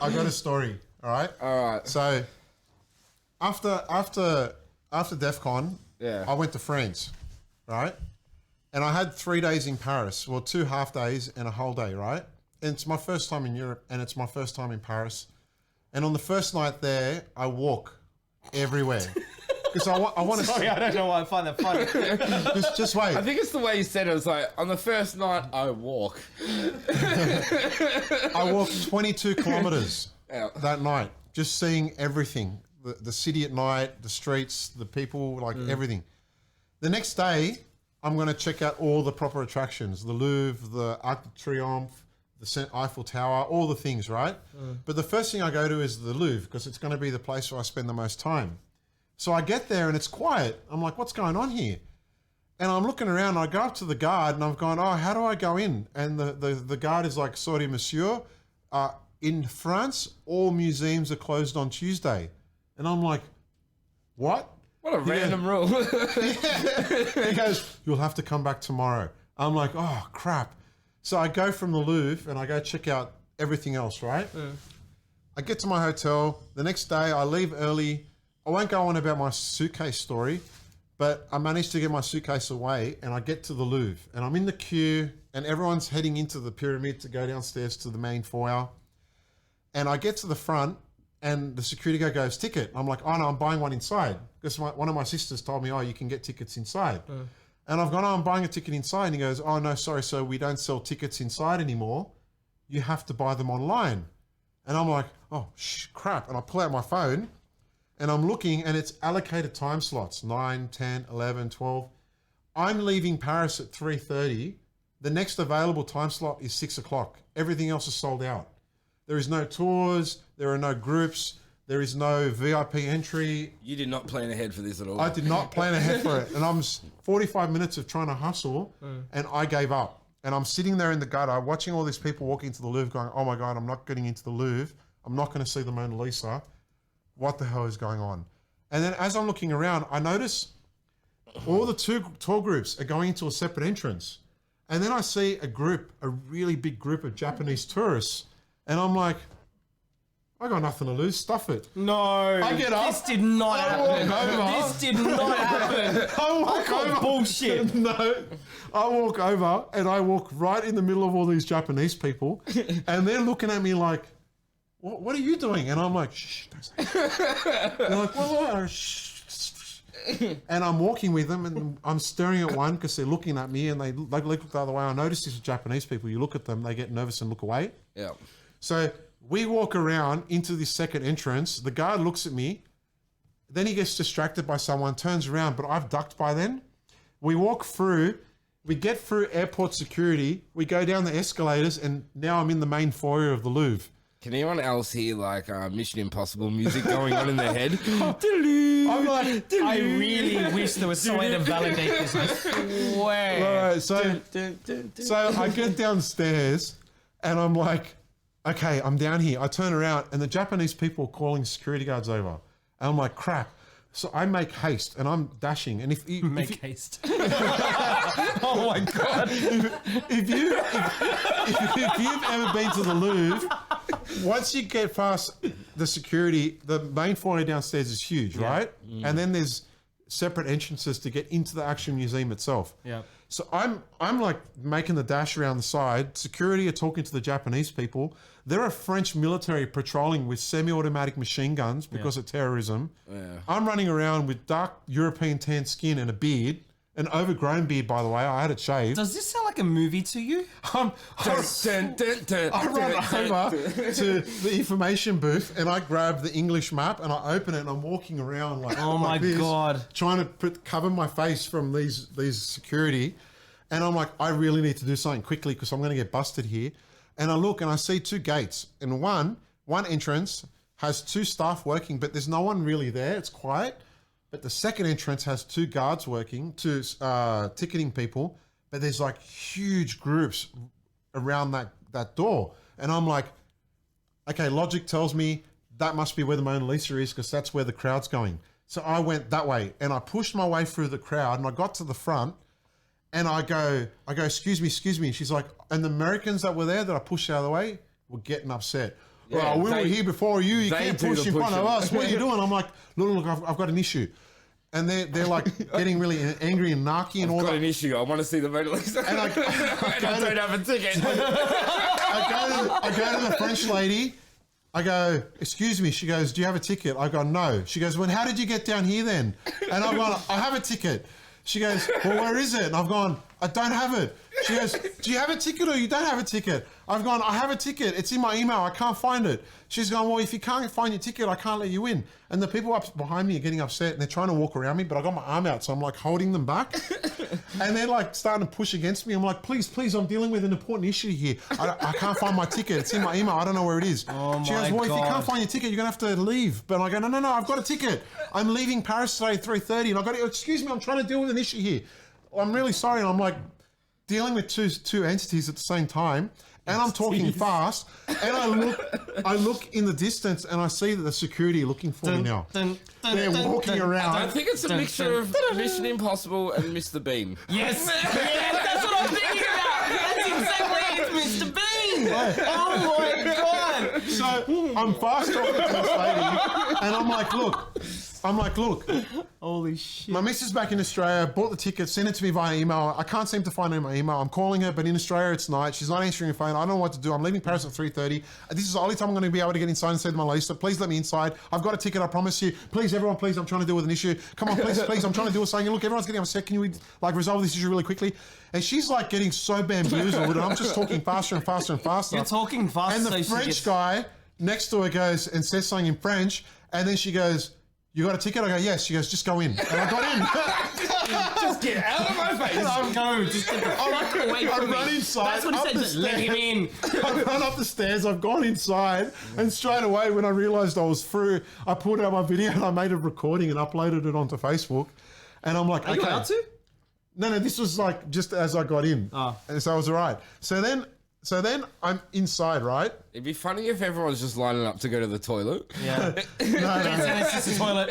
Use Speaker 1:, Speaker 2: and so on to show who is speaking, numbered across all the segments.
Speaker 1: I got a story. All right.
Speaker 2: All right.
Speaker 1: So after DEF CON, I went to France, right? And I had 3 days in Paris. Well, 2 half days and a whole day, right? And it's my first time in Europe, and it's my first time in Paris. And on the first night there, I walk everywhere. Because I want to.
Speaker 3: Sorry, I don't know why I find that funny.
Speaker 1: just wait.
Speaker 2: I think it's the way you said it. It was like, on the first night, I walk.
Speaker 1: I walked 22 kilometers that night, just seeing everything. The city at night, the streets, the people, like everything. The next day, I'm going to check out all the proper attractions. The Louvre, the Arc de Triomphe, the Eiffel Tower, all the things, right? But the first thing I go to is the Louvre, because it's going to be the place where I spend the most time. So I get there and it's quiet. I'm like, what's going on here? And I'm looking around and I go up to the guard and I'm going, oh, how do I go in? And the guard is like, sorry, monsieur, in France, all museums are closed on Tuesday. And I'm like, what?
Speaker 2: What a random rule.
Speaker 1: He goes, you'll have to come back tomorrow. I'm like, oh, crap. So I go from the Louvre and I go check out everything else, right? I get to my hotel. The next day I leave early. I won't go on about my suitcase story, but I managed to get my suitcase away and I get to the Louvre and I'm in the queue and everyone's heading into the pyramid to go downstairs to the main foyer. And I get to the front and the security guy goes, ticket. I'm like, oh no, I'm buying one inside. Because one of my sisters told me, oh, you can get tickets inside. And I've gone, oh, I'm buying a ticket inside. And he goes, oh no, sorry, so we don't sell tickets inside anymore. You have to buy them online. And I'm like, oh, crap. And I pull out my phone and I'm looking and it's allocated time slots, 9, 10, 11, 12. I'm leaving Paris at 3:30. The next available time slot is 6 o'clock. Everything else is sold out. There is no tours. There are no groups. There is no VIP entry.
Speaker 2: You did not plan ahead for this at all.
Speaker 1: I did not plan ahead for it. And I'm 45 minutes of trying to hustle and I gave up. And I'm sitting there in the gutter watching all these people walk into the Louvre going, oh my God, I'm not getting into the Louvre. I'm not going to see the Mona Lisa. What the hell is going on? And then as I'm looking around, I notice all the tour groups are going into a separate entrance. And then I see a really big group of Japanese tourists. And I'm like, I got nothing to lose. Stuff it.
Speaker 3: No.
Speaker 1: I get up.
Speaker 3: This did not happen. This did not happen.
Speaker 1: I walk over.
Speaker 3: Bullshit.
Speaker 1: No. I walk over and I walk right in the middle of all these Japanese people. And they're looking at me like, what are you doing? And I'm like, shh, don't say that. They're like, well, shh. And I'm walking with them and I'm staring at one because they're looking at me and they look the other way. I notice this with Japanese people. You look at them, they get nervous and look away.
Speaker 2: Yeah.
Speaker 1: So we walk around into this second entrance. The guard looks at me. Then he gets distracted by someone, turns around, but I've ducked by then. We walk through. We get through airport security. We go down the escalators and now I'm in the main foyer of the Louvre.
Speaker 2: Can anyone else hear like Mission Impossible music going on in their head?
Speaker 1: I'm like,
Speaker 3: I really wish there was some way to validate this. I swear.
Speaker 1: Right, so I get downstairs and I'm like, okay, I'm down here. I turn around and the Japanese people are calling security guards over. And I'm like, crap. So I make haste and I'm dashing. And if
Speaker 3: haste. Oh my God.
Speaker 1: If you've ever been to the Louvre, once you get past the security, the main foyer downstairs is huge, right? And then there's separate entrances to get into the actual museum itself.
Speaker 3: Yeah.
Speaker 1: So I'm like making the dash around the side. Security are talking to the Japanese people. There are French military patrolling with semi-automatic machine guns because of terrorism. Yeah. I'm running around with dark European tan skin and a beard. An overgrown beard, by the way. I had it shaved.
Speaker 3: Does this sound like a movie to you?
Speaker 1: I run over to the information booth and I grab the English map and I open it and I'm walking around like,
Speaker 3: oh my God,
Speaker 1: trying to cover my face from these security. And I'm like, I really need to do something quickly because I'm going to get busted here. And I look and I see 2 gates. And one entrance has 2 staff working, but there's no one really there. It's quiet. But the second entrance has 2 guards working, 2 ticketing people, but there's like huge groups around that door. And I'm like, okay, logic tells me that must be where the Mona Lisa is because that's where the crowd's going. So I went that way and I pushed my way through the crowd and I got to the front and I go, excuse me. She's like, and the Americans that were there that I pushed out of the way were getting upset. well, we were here before you. You
Speaker 2: they
Speaker 1: can't
Speaker 2: do
Speaker 1: push
Speaker 2: the
Speaker 1: in front of
Speaker 2: pushing.
Speaker 1: us. What are you doing? I'm like, look, I've got an issue. And they're like getting really angry and narky and all
Speaker 2: I've got
Speaker 1: that.
Speaker 2: an issue. I want to see the Mona Lisa.
Speaker 1: And I
Speaker 2: don't have a ticket.
Speaker 1: I go to the French lady. I go, excuse me. She goes, do you have a ticket? I go, no. She goes, well, how did you get down here then? And I've gone, I have a ticket. She goes, well, where is it? And I've gone, I don't have it. She goes, do you have a ticket or you don't have a ticket? I've gone, I have a ticket. It's in my email. I can't find it. She's gone, well, if you can't find your ticket, I can't let you in. And the people up behind me are getting upset and they're trying to walk around me, but I got my arm out, so I'm like holding them back. And they're like starting to push against me. I'm like, please, I'm dealing with an important issue here. I can't find my ticket. It's in my email. I don't know where it is.
Speaker 3: Oh
Speaker 1: She goes, well, if you
Speaker 3: God.
Speaker 1: can't find your ticket, you're going to have to leave. But I go, no, I've got a ticket. I'm leaving Paris today at 3:30 and I've got to, excuse me, I'm trying to deal with an issue here. I'm really sorry. And I'm like dealing with two entities at the same time. And I'm talking fast. And I look in the distance and I see that the security are looking for me now. They're walking around.
Speaker 2: I think it's a mixture of Mission Impossible and Mr. Bean.
Speaker 3: Yes, that's what I'm thinking about. That's exactly it, Mr. Bean. Oh my God.
Speaker 1: So I'm fast talking to this lady, and I'm like, look,
Speaker 3: Holy shit.
Speaker 1: my missus back in Australia, bought the ticket, sent it to me via email. I can't seem to find her in my email. I'm calling her, but in Australia it's night. She's not answering her phone. I don't know what to do. I'm leaving Paris at 3:30. This is the only time I'm going to be able to get inside and say to my Lisa, please let me inside. I've got a ticket, I promise you. Please, everyone, please, I'm trying to deal with an issue. Come on, please, I'm trying to deal with something. Look, everyone's getting upset. Can you like resolve this issue really quickly? And she's like getting so bamboozled, and I'm just talking faster and faster and faster.
Speaker 3: You're talking fast.
Speaker 1: And the
Speaker 3: so she
Speaker 1: French
Speaker 3: gets-
Speaker 1: guy next to her goes and says something in French, and then she goes, you got a ticket? I go, yes. She goes, just go in. And I got in.
Speaker 2: Just get out of my face.
Speaker 3: Just get the fuck away
Speaker 1: I
Speaker 3: from
Speaker 1: run
Speaker 3: me.
Speaker 1: inside.
Speaker 3: That's what
Speaker 1: up
Speaker 3: he
Speaker 1: the
Speaker 3: said. Let him in.
Speaker 1: I run up the stairs. I've gone inside, and straight away when I realised I was through, I pulled out my video and I made a recording and uploaded it onto Facebook. And I'm like,
Speaker 3: Are you
Speaker 1: okay.
Speaker 3: allowed to?
Speaker 1: No, this was like just as I got in.
Speaker 3: Oh.
Speaker 1: And so I was all right. So then I'm inside, right?
Speaker 2: It'd be funny if everyone's just lining up to go to the toilet.
Speaker 3: Yeah.
Speaker 1: No.
Speaker 3: And it's just a toilet.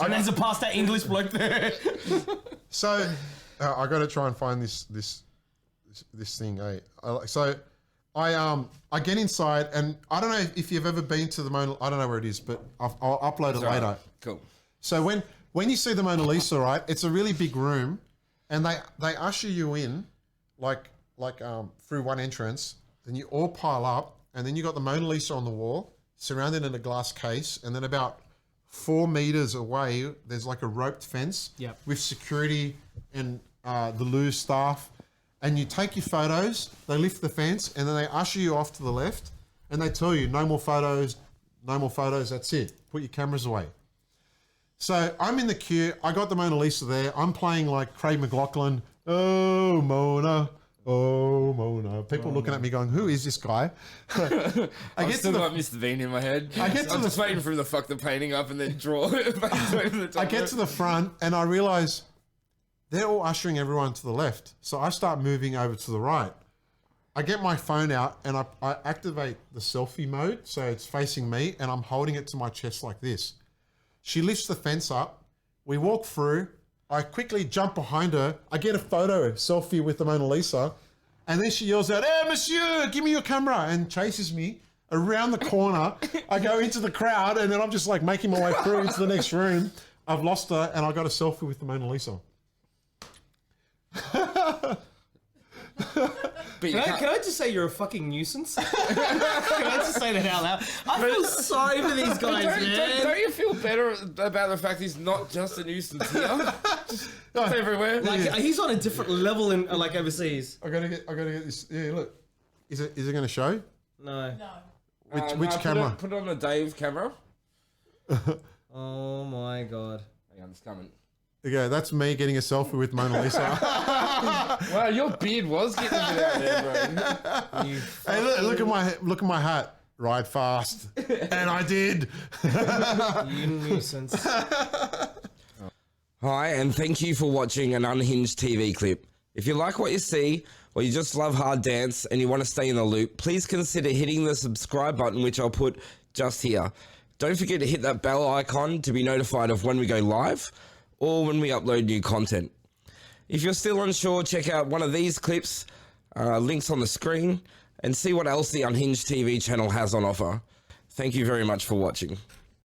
Speaker 3: And there's a past that English bloke there.
Speaker 1: So I got to try and find this thing. So I get inside, and I don't know if you've ever been to the Mona. I don't know where it is, but I'll upload it later.
Speaker 2: Cool.
Speaker 1: So when you see the Mona Lisa, right, it's a really big room, and they usher you in, like through one entrance. Then you all pile up, and then you got the Mona Lisa on the wall, surrounded in a glass case, and then about 4 meters away, there's like a roped fence
Speaker 3: Yep.
Speaker 1: with security and the Louvre staff. And you take your photos, they lift the fence, and then they usher you off to the left, and they tell you, no more photos, that's it. Put your cameras away. So I'm in the queue, I got the Mona Lisa there, I'm playing like Craig McLachlan, oh Mona. Oh, Mona. People looking at me going, who is this guy?
Speaker 2: I've still got Mr. Bean in my head. I'm just waiting for him to fuck the painting up and then draw it.
Speaker 1: I get to the front and I realize they're all ushering everyone to the left. So I start moving over to the right. I get my phone out and I activate the selfie mode. So it's facing me and I'm holding it to my chest like this. She lifts the fence up. We walk through. I quickly jump behind her. I get a selfie with the Mona Lisa. And then she yells out, hey, monsieur, give me your camera, and chases me around the corner. I go into the crowd, and then I'm just like making my way through into the next room. I've lost her, and I got a selfie with the Mona Lisa.
Speaker 3: Can I just say you're a fucking nuisance? Can I just say that out loud? I feel sorry for these guys, man.
Speaker 2: Don't you feel better about the fact he's not just a nuisance here? Just everywhere.
Speaker 3: Like he's on a different level in like overseas.
Speaker 1: I gotta get this. Yeah, look. Is it going to show?
Speaker 3: No.
Speaker 1: Which camera?
Speaker 2: Put it on the Dave camera.
Speaker 3: Oh my God.
Speaker 2: Hang on, it's coming.
Speaker 1: Okay, that's me getting a selfie with Mona Lisa.
Speaker 2: Wow, your beard was getting a bit out there, bro.
Speaker 1: Hey, look at my hat. Ride fast, and I did.
Speaker 3: You nuisance.
Speaker 2: Hi, and thank you for watching an Unhinged TV clip. If you like what you see, or you just love hard dance and you want to stay in the loop, please consider hitting the subscribe button, which I'll put just here. Don't forget to hit that bell icon to be notified of when we go live or when we upload new content. If you're still unsure, check out one of these clips, links on the screen, and see what else the Unhinged TV channel has on offer. Thank you very much for watching.